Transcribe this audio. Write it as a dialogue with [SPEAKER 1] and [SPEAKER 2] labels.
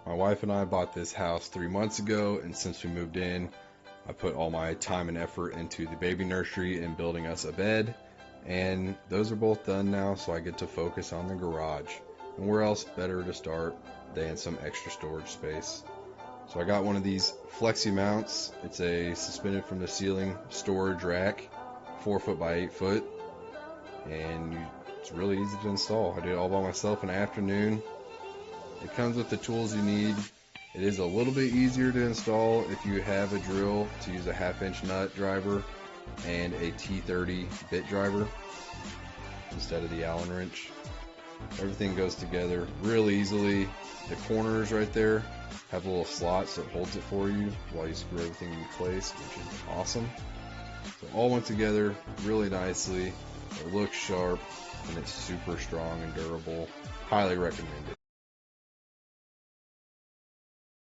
[SPEAKER 1] My wife and I bought this house 3 months ago, and since we moved in, I put all my time and effort into the baby nursery and building us a bed, and those are both done now, so I get to focus on the garage. And where else better to start than some extra storage space? So I got one of these FLEXIMOUNTS. It's a suspended from the ceiling storage rack, 4 foot by 8 foot, and it's really easy to install. I did it all by myself in the afternoon. It comes with the tools you need. It is a little bit easier to install if you have a drill to use a 1/2 inch nut driver and a T30 bit driver instead of the Allen wrench. Everything goes together real easily. The corners right there have little slots that holds it for you while you screw everything in place, which is awesome. So it all went together really nicely. It looks sharp and it's super strong and durable. Highly recommended.